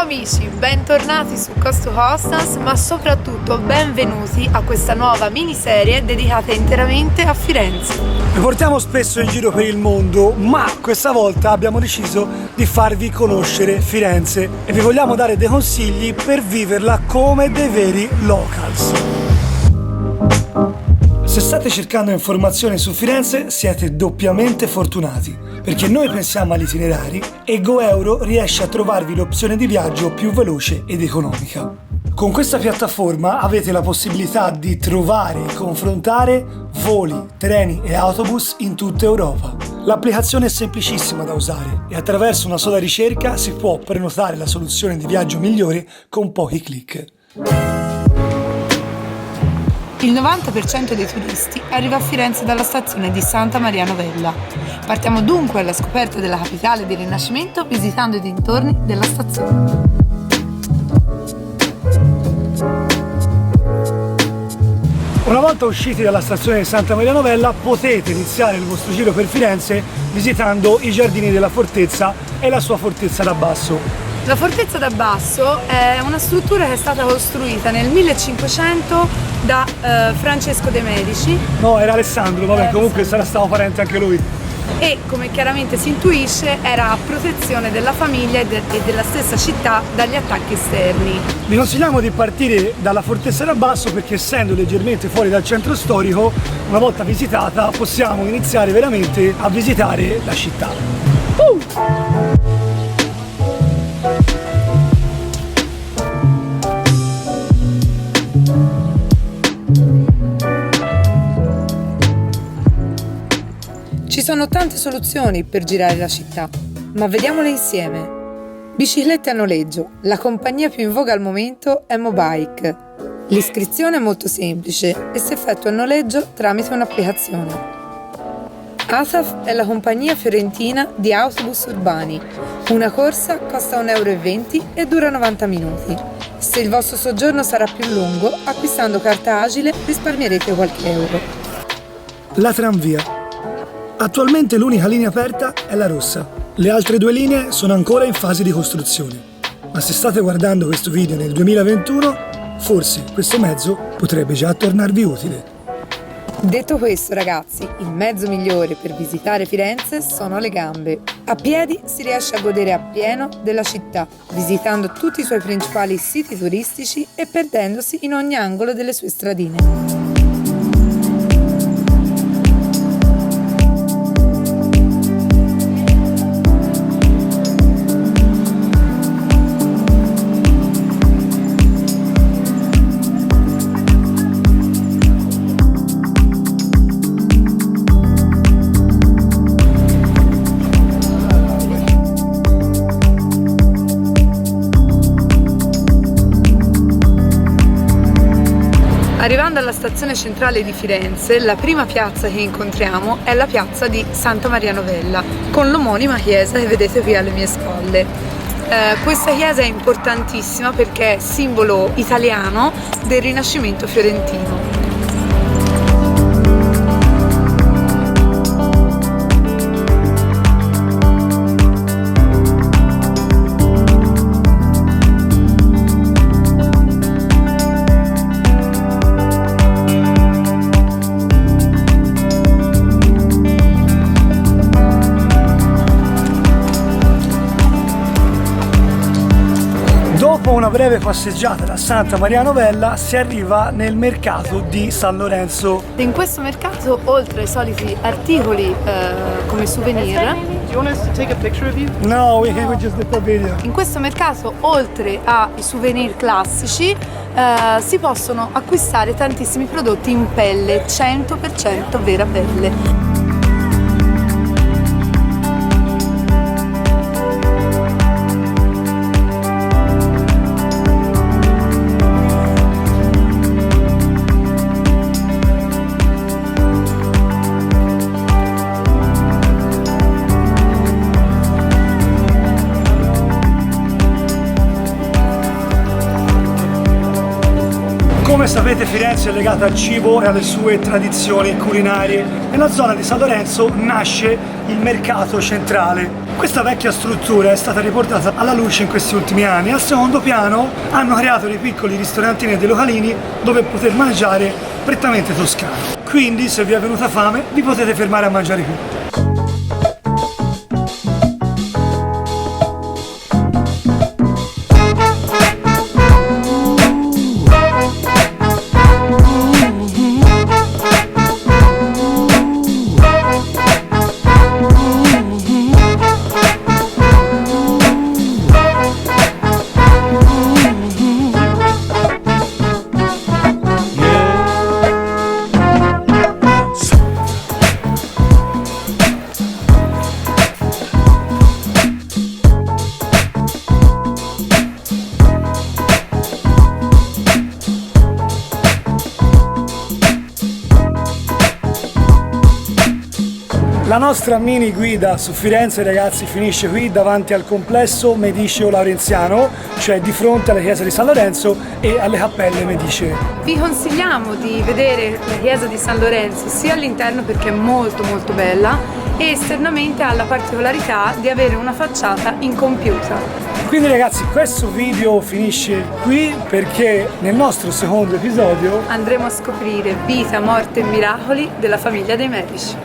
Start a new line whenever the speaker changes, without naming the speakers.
Amici, bentornati su Coast to Hostels, ma soprattutto benvenuti a questa nuova miniserie dedicata interamente a Firenze.
Vi portiamo spesso in giro per il mondo, ma questa volta abbiamo deciso di farvi conoscere Firenze e vi vogliamo dare dei consigli per viverla come dei veri locals. Se state cercando informazioni su Firenze siete doppiamente fortunati, perché noi pensiamo agli itinerari e GoEuro riesce a trovarvi l'opzione di viaggio più veloce ed economica. Con questa piattaforma avete la possibilità di trovare e confrontare voli, treni e autobus in tutta Europa. L'applicazione è semplicissima da usare e attraverso una sola ricerca si può prenotare la soluzione di viaggio migliore con pochi click.
Il 90% dei turisti arriva a Firenze dalla stazione di Santa Maria Novella. Partiamo dunque alla scoperta della capitale del Rinascimento visitando i dintorni della stazione.
Una volta usciti dalla stazione di Santa Maria Novella potete iniziare il vostro giro per Firenze visitando i giardini della fortezza e la sua fortezza da basso.
La fortezza da basso è una struttura che è stata costruita nel 1500 da Francesco de' Medici.
No, era Alessandro, vabbè, comunque sarà stato parente anche lui.
E come chiaramente si intuisce era a protezione della famiglia e della stessa città dagli attacchi esterni.
Vi consigliamo di partire dalla fortezza da basso perché essendo leggermente fuori dal centro storico, una volta visitata possiamo iniziare veramente a visitare la città.
Ci sono tante soluzioni per girare la città, ma vediamole insieme. Biciclette a noleggio. La compagnia più in voga al momento è Mobike. L'iscrizione è molto semplice e si effettua il noleggio tramite un'applicazione. ASAF è la compagnia fiorentina di autobus urbani. Una corsa costa 1,20 € e dura 90 minuti. Se il vostro soggiorno sarà più lungo, acquistando carta agile risparmierete qualche euro.
La tranvia. Attualmente l'unica linea aperta è la rossa. Le altre due linee sono ancora in fase di costruzione. Ma se state guardando questo video nel 2021, forse questo mezzo potrebbe già tornarvi utile.
Detto questo, ragazzi, il mezzo migliore per visitare Firenze sono le gambe. A piedi si riesce a godere appieno della città, visitando tutti i suoi principali siti turistici e perdendosi in ogni angolo delle sue stradine. Arrivando alla stazione centrale di Firenze, la prima piazza che incontriamo è la piazza di Santa Maria Novella, con l'omonima chiesa che vedete qui alle mie spalle. Questa chiesa è importantissima perché è simbolo italiano del Rinascimento fiorentino.
Dopo una breve passeggiata da Santa Maria Novella si arriva nel mercato di San Lorenzo.
In questo mercato, oltre ai soliti articoli come souvenir,
No, we just did a video.
in questo mercato, oltre ai souvenir classici, si possono acquistare tantissimi prodotti in pelle, 100% vera pelle.
Come sapete, Firenze è legata al cibo e alle sue tradizioni culinarie. Nella zona di San Lorenzo nasce il mercato centrale. Questa vecchia struttura è stata riportata alla luce in questi ultimi anni. Al secondo piano hanno creato dei piccoli ristorantini e dei localini dove poter mangiare prettamente toscano. Quindi, se vi è venuta fame, vi potete fermare a mangiare qui. La nostra mini guida su Firenze, ragazzi, finisce qui davanti al complesso Mediceo Laurenziano, cioè di fronte alla chiesa di San Lorenzo e alle cappelle medicee.
Vi consigliamo di vedere la chiesa di San Lorenzo sia all'interno perché è molto bella e esternamente ha la particolarità di avere una facciata incompiuta.
Quindi ragazzi, questo video finisce qui perché nel nostro secondo episodio
andremo a scoprire vita, morte e miracoli della famiglia dei Medici.